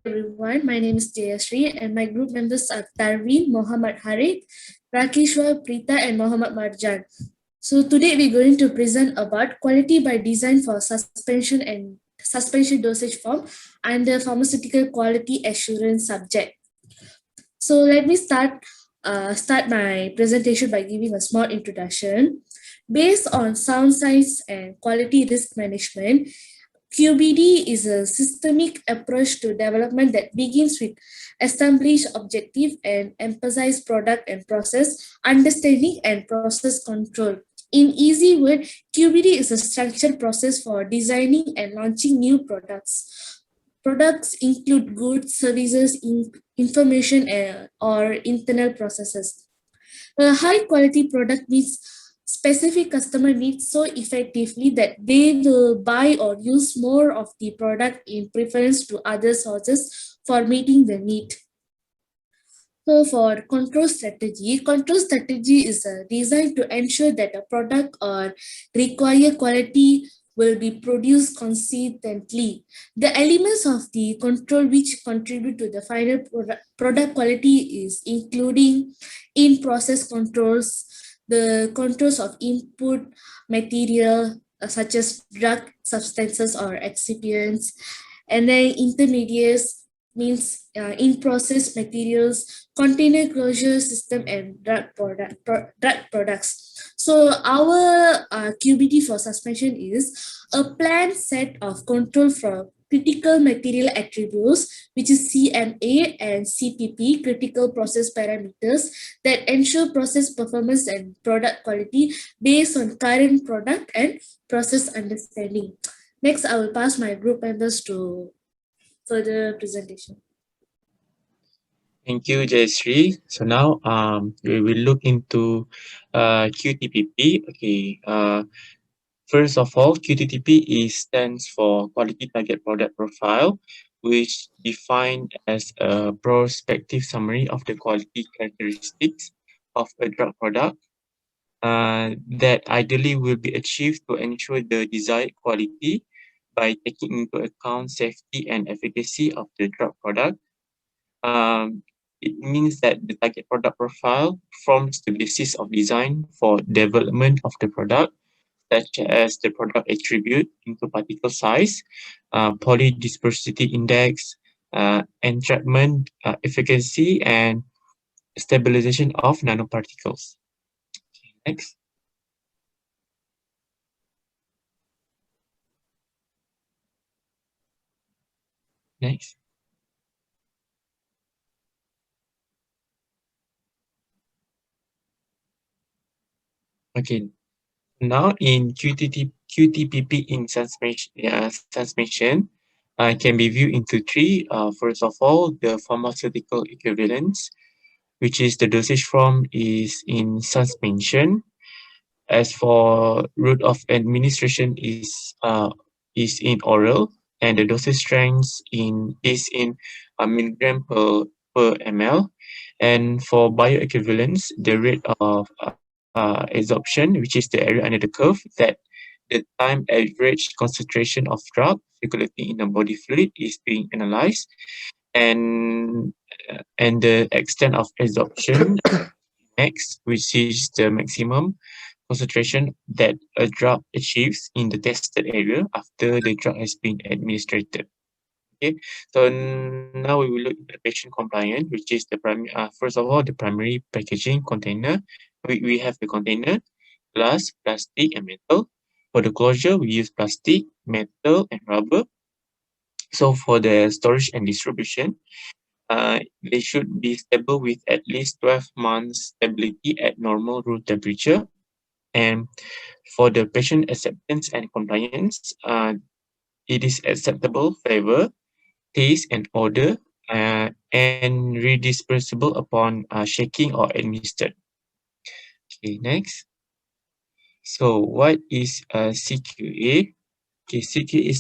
everyone, my name is Jayashree and my group members are Tarveen, Mohammad Harith, Rakishwa, Preeta and Mohammad Marjan. So today we're going to present about quality by design for suspension and suspension dosage form and the pharmaceutical quality assurance subject. So let me start my presentation by giving a small introduction. Based on sound science and quality risk management, QBD is a systemic approach to development that begins with established objective and emphasize product and process understanding and process control. In easy word, QBD is a structured process for designing and launching new products. Products include goods, services, information, or internal processes. A high quality product meets specific customer needs so effectively that they will buy or use more of the product in preference to other sources for meeting the need. So for control strategy is designed to ensure that a product or required quality will be produced consistently. The elements of the control which contribute to the final product quality is including in-process controls, the controls of input material such as drug substances or excipients, and then intermediates means in-process materials, container closure system, and drug products. So our QBT for suspension is a planned set of control for critical material attributes, which is CMA and CPP, critical process parameters, that ensure process performance and product quality based on current product and process understanding. Next, I will pass my group members to further presentation. Thank you, Jayashree. So now we will look into QTPP. Okay. First of all, QTTP stands for Quality Target Product Profile, which defined as a prospective summary of the quality characteristics of a drug product that ideally will be achieved to ensure the desired quality by taking into account safety and efficacy of the drug product. It means that the target product profile forms the basis of design for development of the product, such as the product attribute into particle size, polydispersity index, entrapment efficacy, and stabilization of nanoparticles. Next. Next. Okay. Now in QTPP in suspension can be viewed into three. First of all, the pharmaceutical equivalence, which is the dosage form is in suspension. As for route of administration is in oral, and the dosage strength is in a milligram per ml. And for bioequivalence, the rate of absorption, which is the area under the curve, that the time average concentration of drug circulating in the body fluid is being analyzed, and the extent of absorption X, which is the maximum concentration that a drug achieves in the tested area after the drug has been administered. Okay, so now we will look at the patient compliant, which is the primary. First of all, the primary packaging container. We have the container, glass, plastic, and metal. For the closure, we use plastic, metal, and rubber. So for the storage and distribution, they should be stable with at least 12 months stability at normal room temperature. And for the patient acceptance and compliance, it is acceptable flavor, taste, and odor, and redispersible upon shaking or administered. Okay, next. So what is CQA? Okay, CQA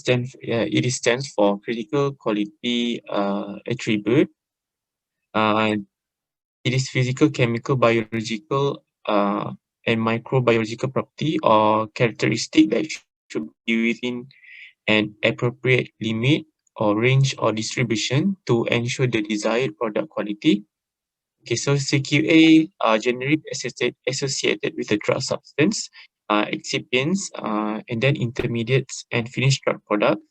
stands for critical quality attribute. It is physical, chemical, biological, and microbiological property or characteristic that should be within an appropriate limit or range or distribution to ensure the desired product quality. Okay, so CQA are generally associated with the drug substance, excipients, and then intermediates and finished drug product,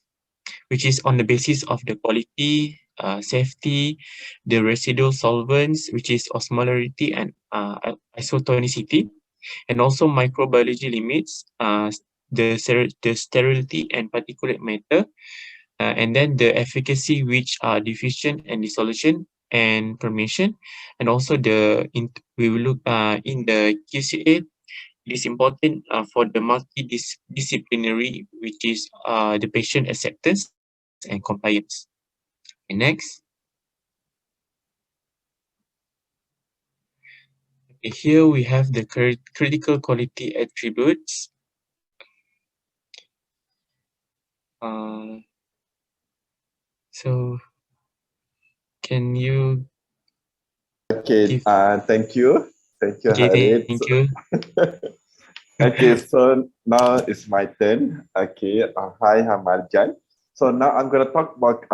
which is on the basis of the quality, safety, the residual solvents, which is osmolarity and isotonicity, and also microbiology limits, the sterility and particulate matter, and then the efficacy, which are diffusion and dissolution and permeation, and also we will look in the QCA. It is important for the multidisciplinary, which is the patient acceptance and compliance. And next, okay, here we have the critical quality attributes. Uh, so can you Okay, give? thank you. Thank you, Okay, Harit. thank you. Okay, so now it's my turn. Okay, hi, I'm Marjan. So now I'm going to talk about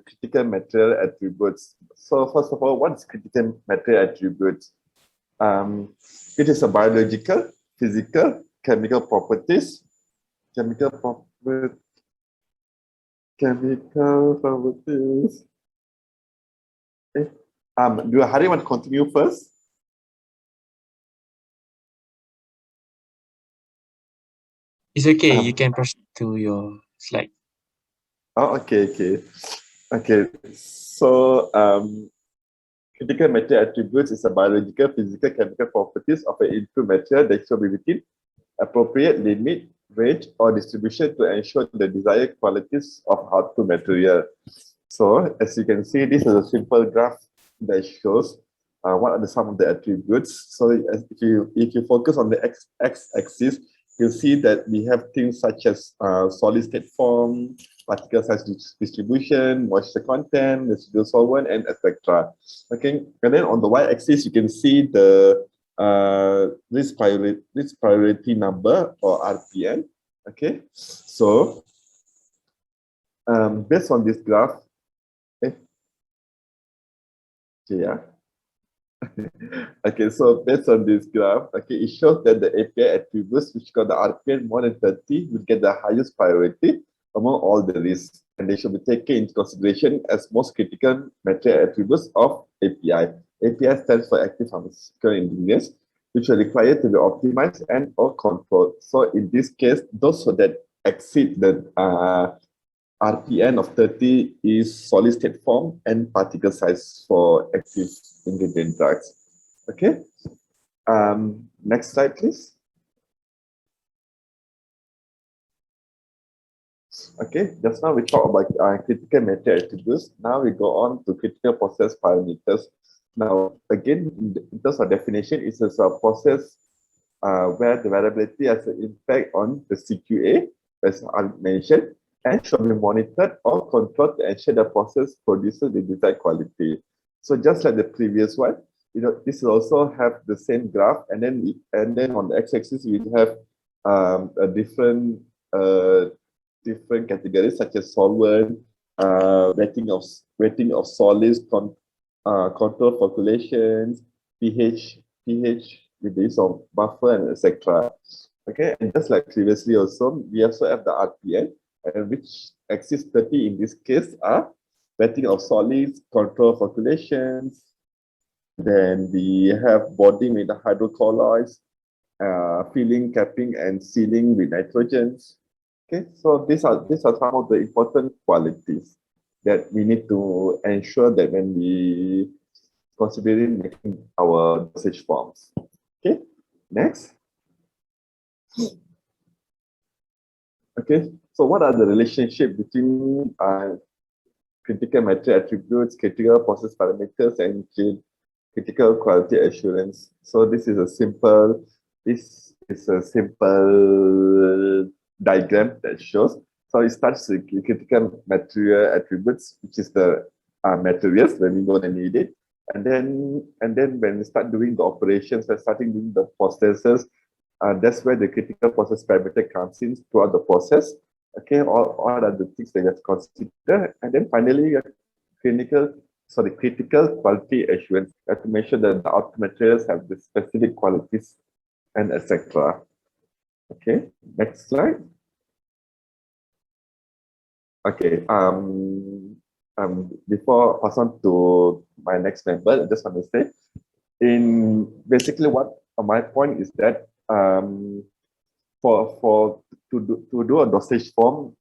critical material attributes. So first of all, what is critical material attributes? It is a biological, physical, chemical properties, chemical properties, chemical properties. Do Hari want to continue first? It's okay. You can proceed to your slide. Oh, okay. So, critical material attributes is a biological, physical, chemical properties of an input material that should be within appropriate limit, range, or distribution to ensure the desired qualities of output material. So, as you can see, this is a simple graph that shows what are some of the attributes. So, if you focus on the x-axis, you'll see that we have things such as solid state form, particle size distribution, moisture content, residual solvent, and etc. Okay, and then on the y-axis, you can see the risk priority number or RPN. Okay, so based on this graph, yeah. Okay, so based on this graph, okay, it shows that the API attributes which got the RPN more than 30 will get the highest priority among all the risks, and they should be taken into consideration as most critical material attributes of API. API stands for active pharmaceutical ingredients, which are required to be optimized and or controlled. So in this case, those that exceed the RPN of 30 is solid state form and particle size for active ingredient drugs. Okay. Next slide, please. Okay, just now we talked about critical material attributes. Now we go on to critical process parameters. Now, again, in terms of definition, it's a process where the variability has an impact on the CQA, as I mentioned, and should be monitored or controlled to ensure the process produces the desired quality. So just like the previous one, this will also have the same graph, and then on the x-axis we have a different categories such as solvent, rating of solids, control calculations, pH with the use of buffer and etc. Okay, and just like previously also, we also have the RPN, which axis 30 in this case are rating of solids, control calculations. Then we have body with the hydrocolloids, filling, capping, and sealing with nitrogens. Okay, so these are some of the important qualities that we need to ensure that when we considering making our dosage forms. Okay, next. Okay, so what are the relationship between critical material attributes, critical process parameters, and critical quality assurance? So this is a simple diagram that shows. So it starts with critical material attributes, which is the materials when we're going to need it. And then when we start doing the operations and starting doing the processes, that's where the critical process parameter comes in throughout the process. Okay, all are the things that you have to consider. And then finally, you have critical quality assurance. You have to make sure that the output materials have the specific qualities and etc. Okay, next slide. Okay, before I pass on to my next member, I just want to say, in basically what my point is that for to do a dosage form,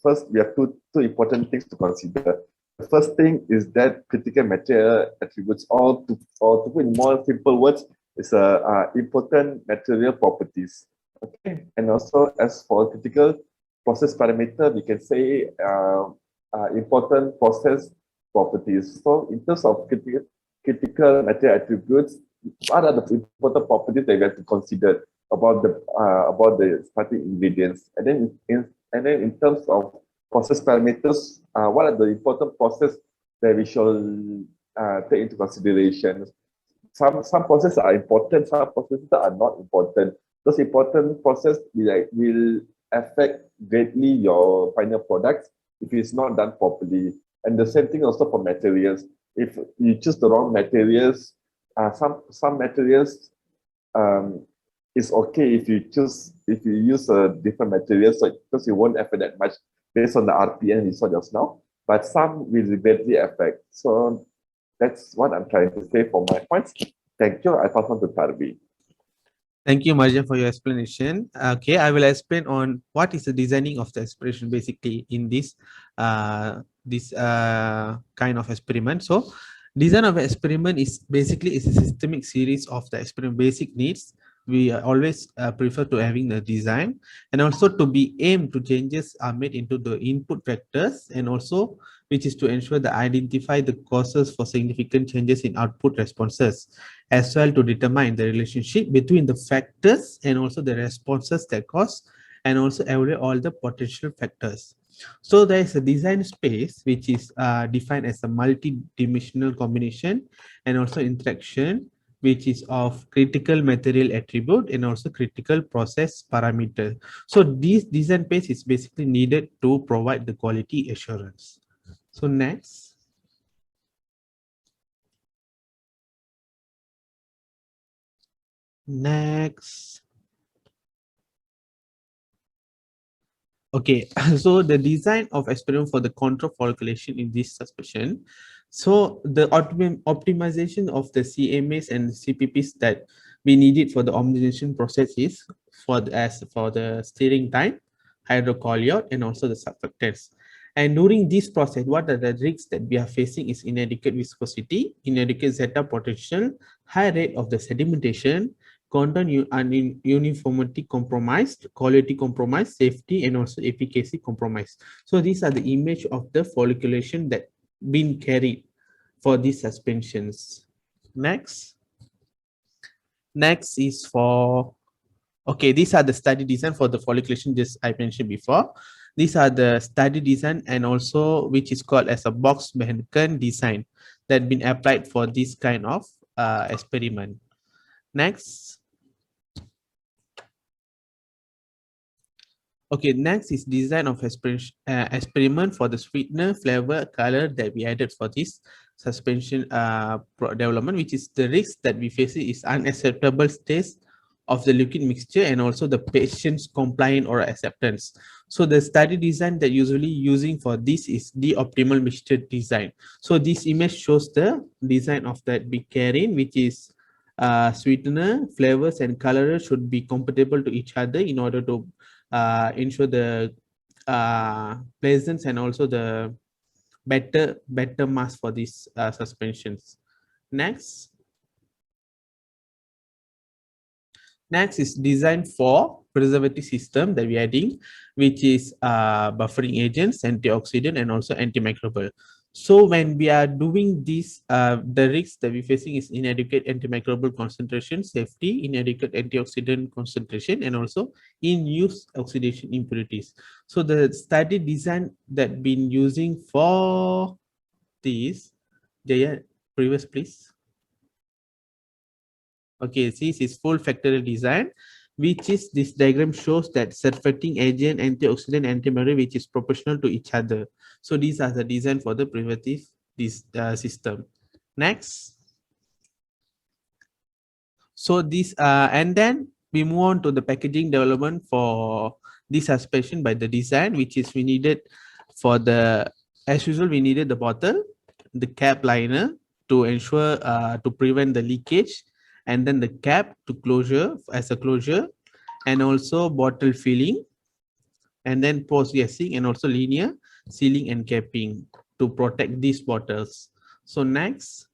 first we have two important things to consider. The first thing is that critical material attributes, or to put in more simple words, is important material properties. Okay, and also as for critical process parameter, we can say important process properties. So in terms of critical material attributes, what are the important properties that we have to consider about the starting ingredients? And then in terms of process parameters, what are the important process that we should take into consideration? Some processes are important, some processes are not important. Those important process will affect greatly your final products if it's not done properly. And the same thing also for materials. If you choose the wrong materials, some materials it's okay if you use a different material, so because you won't affect that much based on the RPM we saw just now, but some will greatly affect. So that's what I'm trying to say for my points. Thank you. I pass on to Tarvi. Thank you, Marjan, for your explanation. Okay, I will explain on what is the designing of the expression basically in this kind of experiment. So, design of experiment is basically a systemic series of the experiment basic needs. We always prefer to having the design, and also to be aimed to changes are made into the input vectors, and also which is to ensure that identify the causes for significant changes in output responses, as well to determine the relationship between the factors and also the responses that cause, and also evaluate all the potential factors. So there is a design space which is defined as a multi-dimensional combination and also interaction, which is of critical material attribute and also critical process parameter. So this design space is basically needed to provide the quality assurance. So next. Next. Okay, so the design of experiment for the control calculation in this suspension. So the optimization of the CMAs and CPPs that we needed for the optimization process is for the steering time, hydrocolloid, and also the surfactants. And during this process, what are the risks that we are facing is inadequate viscosity, inadequate zeta potential, high rate of the sedimentation, content uniformity compromised, quality compromised, safety, and also efficacy compromised. So these are the image of the folliculation that been carried for these suspensions. Next is for, okay, these are the study design for the folliculation just I mentioned before. These are the study design and also which is called as a Box-Behnken design that been applied for this kind of experiment. Next. Okay, next is design of experiment for the sweetener, flavor, color that we added for this suspension development, which is the risk that we face is unacceptable taste of the liquid mixture and also the patient's compliance or acceptance. So the study design that usually using for this is the optimal mixture design. So this image shows the design of that big carrying, which is sweetener, flavors, and color should be compatible to each other in order to ensure the pleasance and also the better mass for these suspensions. Next is design for preservative system that we are adding, which is buffering agents, antioxidant, and also antimicrobial. So when we are doing this, the risks that we're facing is inadequate antimicrobial concentration, safety, inadequate antioxidant concentration, and also in-use oxidation impurities. So the study design that been using for this, Jaya, previous please. Okay, this is full factorial design, which is this diagram shows that surfacting agent, antioxidant, antimalarial, which is proportional to each other. So these are the design for the preventive system. Next. So this and then we move on to the packaging development for this suspension by the design, which is we needed for the, as usual, we needed the bottle, the cap liner to ensure to prevent the leakage, and then the cap to closure as a closure, and also bottle filling, and then post gassing, and also linear sealing and capping to protect these bottles. So next.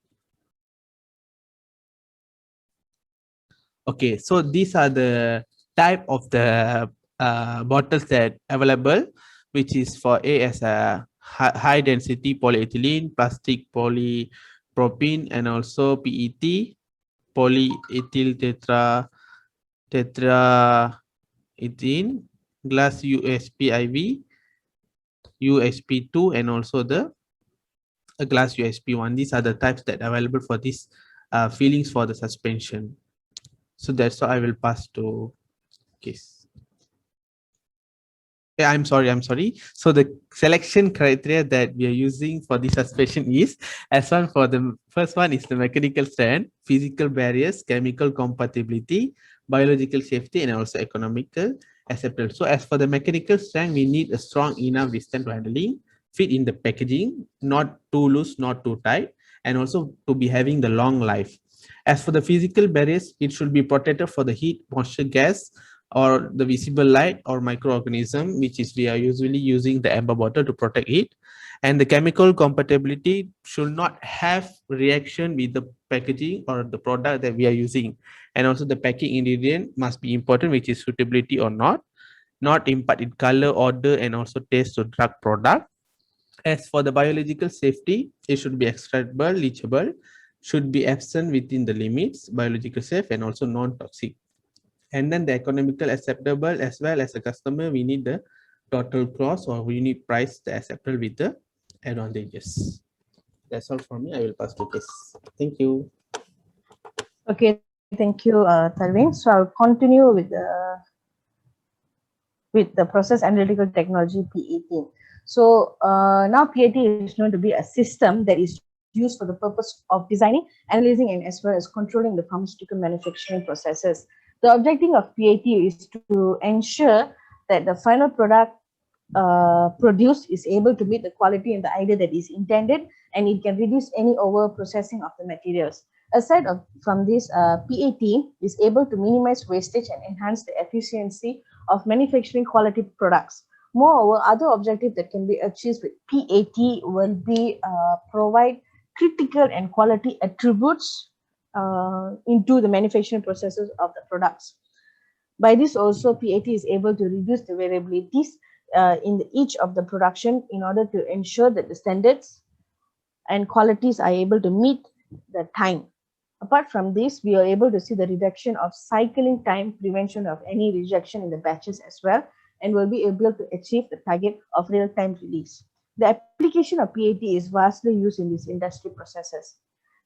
Okay, so these are the type of the bottles that available, which is for A as a high density polyethylene, plastic polypropylene, and also PET, polyethyl tetraethylene, glass USP IV, USP2, and also the glass USP1. These are the types that are available for these fillings for the suspension. So that's why I will pass to Case. Yeah, I'm sorry. So the selection criteria that we are using for the suspension is, as one for the first one is the mechanical strength, physical barriers, chemical compatibility, biological safety, and also economical acceptance. So as for the mechanical strength, we need a strong enough distance to handling, fit in the packaging, not too loose, not too tight, and also to be having the long life. As for the physical barriers, it should be protected for the heat, moisture, gas, or the visible light or microorganism, which is we are usually using the amber bottle to protect it. And the chemical compatibility should not have reaction with the packaging or the product that we are using. And also the packing ingredient must be important, which is suitability or not impact in color, odor, and also taste to drug product. As for the biological safety, it should be extractable, leachable, should be absent within the limits, biological safe, and also non-toxic. And then the economical acceptable, as well as the customer, we need the total cost or we need price acceptable with the advantages. That's all from me. I will pass to Case. Thank you. Okay, thank you, Talvin. So I'll continue with the process analytical technology P18. So now PAT is known to be a system that is used for the purpose of designing, analyzing, and as well as controlling the pharmaceutical manufacturing processes. The objective of PAT is to ensure that the final product produced is able to meet the quality and the idea that is intended, and it can reduce any over processing of the materials. Aside from this, PAT is able to minimize wastage and enhance the efficiency of manufacturing quality products. Moreover, other objectives that can be achieved with PAT will be provide critical and quality attributes into the manufacturing processes of the products. By this also, PAT is able to reduce the variabilities in each of the production in order to ensure that the standards and qualities are able to meet the time. Apart from this, we are able to see the reduction of cycling time, prevention of any rejection in the batches as well, and will be able to achieve the target of real-time release. The application of PAT is vastly used in these industry processes.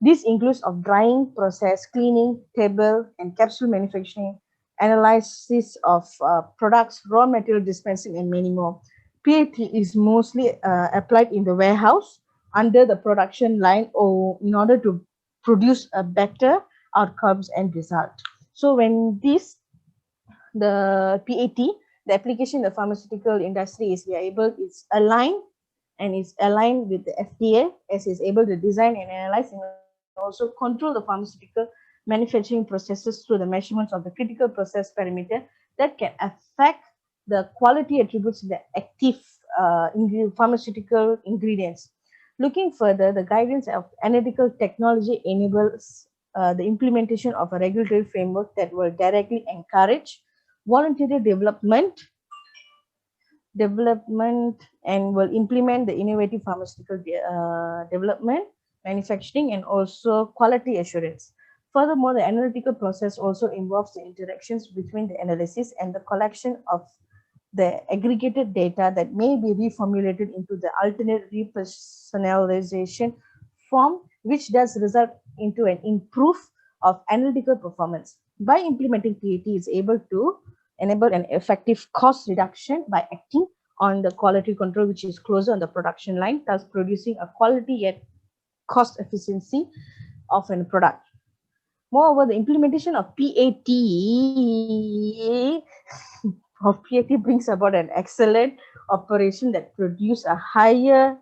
This includes of drying process, cleaning, table and capsule manufacturing, analysis of products, raw material dispensing, and many more. PAT is mostly applied in the warehouse under the production line or in order to produce a better outcomes and result. So when the PAT, the application in the pharmaceutical industry is it's aligned with the FDA, as is able to design and analyze and also control the pharmaceutical manufacturing processes through the measurements of the critical process parameter that can affect the quality attributes in the active pharmaceutical ingredients. Looking further, the guidance of analytical technology enables the implementation of a regulatory framework that will directly encourage voluntary development and will implement the innovative pharmaceutical development, manufacturing, and also quality assurance. Furthermore, the analytical process also involves the interactions between the analysis and the collection of the aggregated data that may be reformulated into the alternate repersonalization form, which does result into an improve of analytical performance. By implementing PAT is able to enable an effective cost reduction by acting on the quality control, which is closer on the production line, thus producing a quality yet cost efficiency of a product. Moreover, the implementation of PAT brings about an excellent operation that produce a higher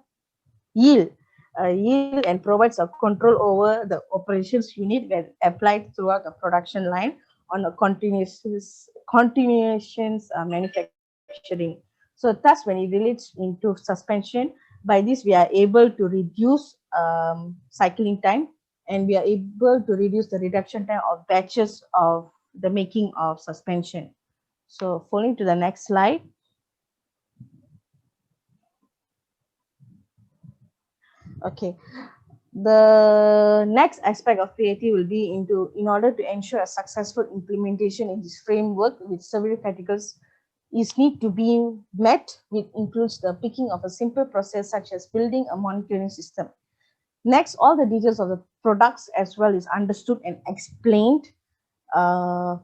yield, and provides a control over the operations unit when applied throughout the production line on a continuations manufacturing. So thus, when it relates into suspension, by this we are able to reduce cycling time, and we are able to reduce the reduction time of batches of the making of suspension. So following to the next slide. Okay, the next aspect of PAT will be in order to ensure a successful implementation in this framework, with several categories is need to be met, which includes the picking of a simple process such as building a monitoring system. Next, all the details of the products as well is understood and uh,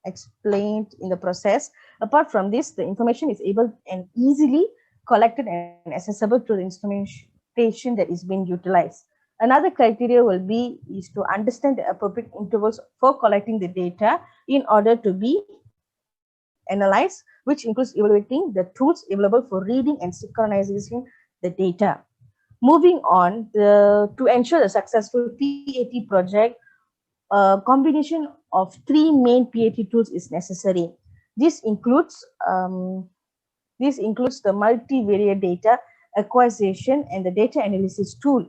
explained in the process. Apart from this, the information is able and easily collected and accessible through the instrumentation that is being utilized. Another criteria will be is to understand the appropriate intervals for collecting the data in order to be analyzed, which includes evaluating the tools available for reading and synchronizing the data. Moving on, to ensure the successful PAT project, a combination of three main PAT tools is necessary. This includes the multivariate data acquisition and the data analysis tool,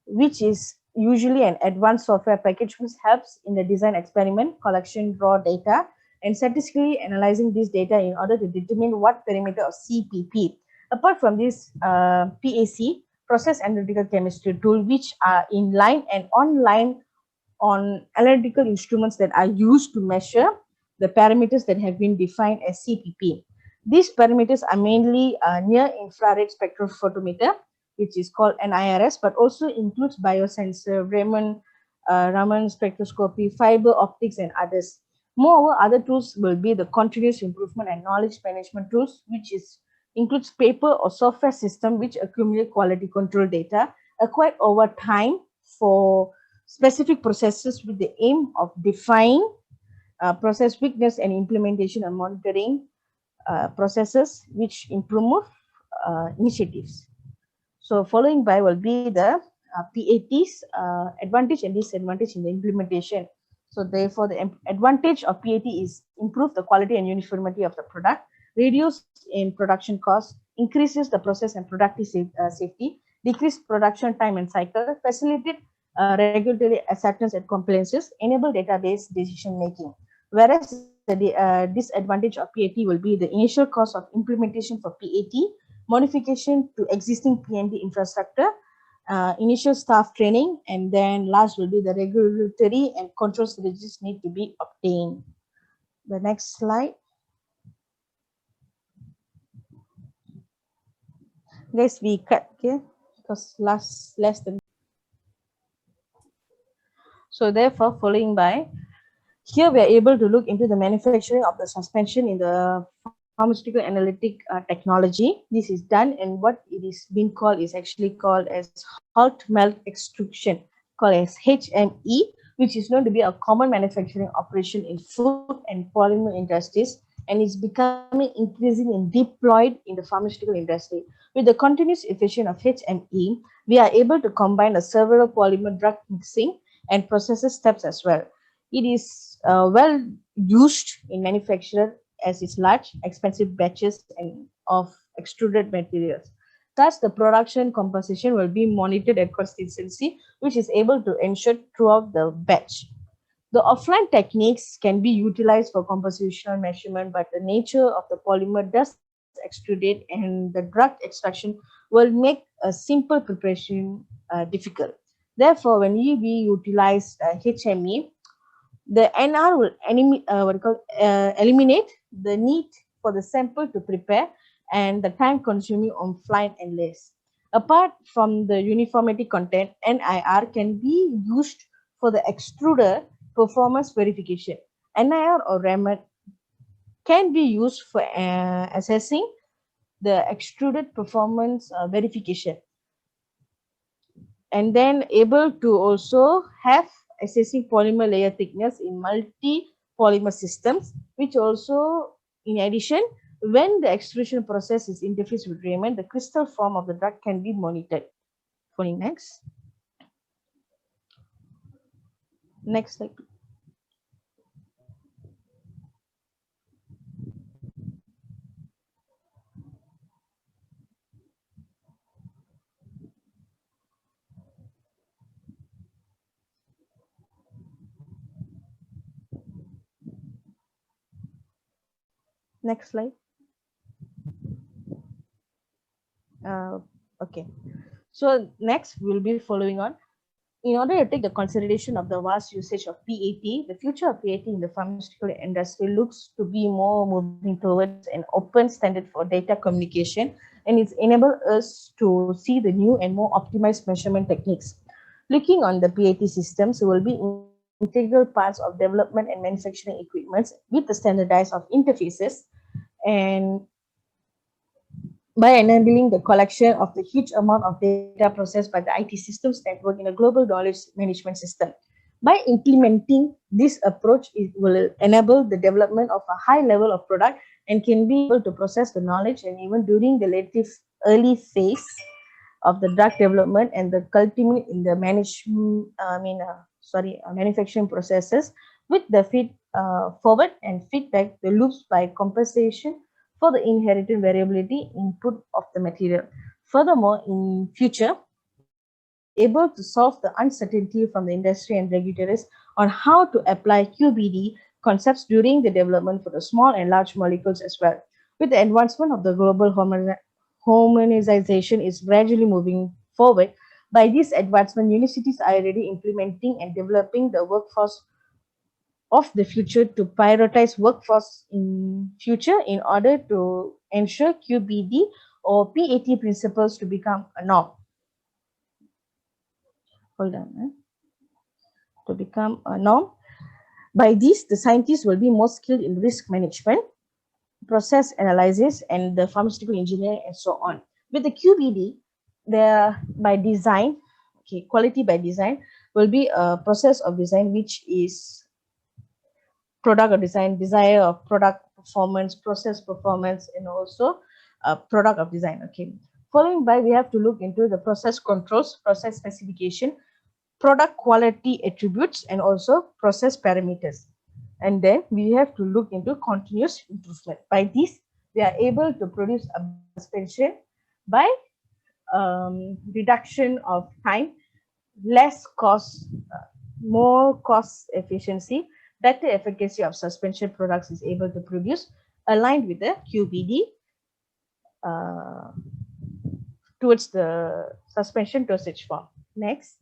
which is usually an advanced software package which helps in the design experiment, collection raw data, and statistically analyzing this data in order to determine what parameter of CPP. Apart from this, PAC, process analytical chemistry tool, which are in line and online on analytical instruments that are used to measure the parameters that have been defined as CPP. These parameters are mainly near infrared spectrophotometer, which is called NIRS, but also includes biosensor, Raman spectroscopy, fiber optics, and others. Moreover, other tools will be the continuous improvement and knowledge management tools, which includes paper or software system which accumulate quality control data acquired over time for specific processes with the aim of defining process weakness and implementation and monitoring processes which improve initiatives. So following by will be the PAT's advantage and disadvantage in the implementation. So therefore, the advantage of PAT is improve the quality and uniformity of the product, reduce in production costs, increases the process and productive safety, decrease production time and cycle, facilitate regulatory acceptance and compliances, enable database decision making. Whereas the disadvantage of PAT will be the initial cost of implementation for PAT, modification to existing PND infrastructure, initial staff training, and then last will be the regulatory and control strategies need to be obtained. The next slide. Guys, we cut here because less than. So therefore, following by, here we are able to look into the manufacturing of the suspension in the pharmaceutical analytic technology. This is done, and what it is being called is actually called as halt melt extrusion, called as HME, which is known to be a common manufacturing operation in food and polymer industries, and is becoming increasingly deployed in the pharmaceutical industry. With the continuous efficient of HME, we are able to combine the several polymer drug mixing and processes steps as well. It is well used in manufacture as its large, expensive batches and of extruded materials. Thus, the production composition will be monitored at consistency, which is able to ensure throughout the batch. The offline techniques can be utilized for compositional measurement, but the nature of the polymer does extrudate, and the drug extraction will make a simple preparation difficult. Therefore, when we utilize HME, the NR will eliminate the need for the sample to prepare and the time consuming on flight and less. Apart from the uniformity content, NIR can be used for the extruder performance verification. NIR or RAMET can be used for assessing the extruded performance verification, and then able to also have assessing polymer layer thickness in multi polymer systems, which also, in addition, when the extrusion process is interfaced with Raman, the crystal form of the drug can be monitored. Following next. Next slide. Next slide. Okay. So next we'll be following on. In order to take the consideration of the vast usage of PAT, the future of PAT in the pharmaceutical industry looks to be more moving towards an open standard for data communication, and it's enabled us to see the new and more optimized measurement techniques. Looking on the PAT systems will be integral parts of development and manufacturing equipments with the standardized of interfaces, and by enabling the collection of the huge amount of data processed by the IT systems network in a global knowledge management system. By implementing this approach, it will enable the development of a high level of product and can be able to process the knowledge, and even during the relative early phase of the drug development and the culminate in the manufacturing processes with the feed forward and feedback the loops by compensation for the inherited variability input of the material. Furthermore, in future, able to solve the uncertainty from the industry and regulators on how to apply QBD concepts during the development for the small and large molecules as well. With the advancement of the global homogenization is gradually moving forward. By this advancement, universities are already implementing and developing the workforce of the future to prioritize workforce in future in order to ensure QBD or PAT principles to become a norm. Hold on. To become a norm. By this, the scientists will be more skilled in risk management, process analysis, and the pharmaceutical engineering, and so on. With the QBD, by design, quality by design will be a process of design which is product of design, desire of product performance, process performance, and also a product of design. Okay. Following by, we have to look into the process controls, process specification, product quality attributes, and also process parameters. And then we have to look into continuous improvement. By this, we are able to produce a suspension by reduction of time, less cost, more cost efficiency, better efficacy of suspension products is able to produce, aligned with the QBD towards the suspension dosage form. Next.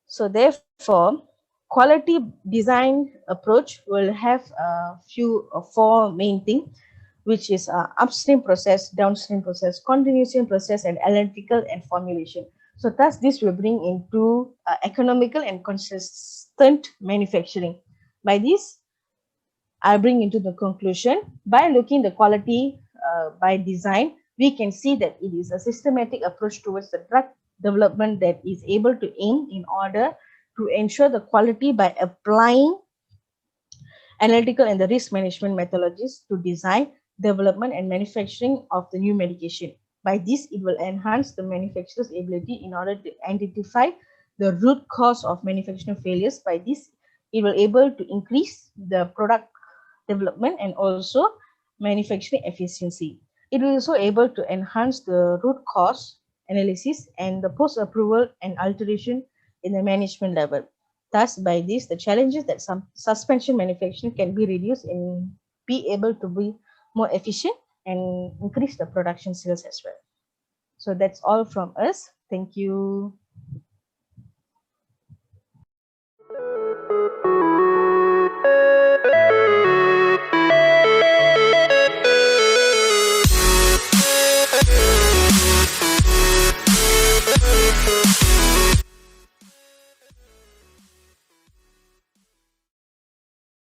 So therefore, quality design approach will have four main things, which is upstream process, downstream process, continuation process, and analytical and formulation. So thus this will bring into economical and consistent manufacturing. By this, I bring into the conclusion, by looking the quality by design, we can see that it is a systematic approach towards the drug development that is able to aim in order to ensure the quality by applying analytical and the risk management methodologies to design, development, and manufacturing of the new medication. By this, it will enhance the manufacturer's ability in order to identify the root cause of manufacturing failures. By this, it will able to increase the product development and also manufacturing efficiency. It will also able to enhance the root cause analysis and the post-approval and alteration in the management level. Thus, by this, the challenges that some suspension manufacturing can be reduced and be able to be more efficient and increase the production sales as well. So that's all from us. Thank you.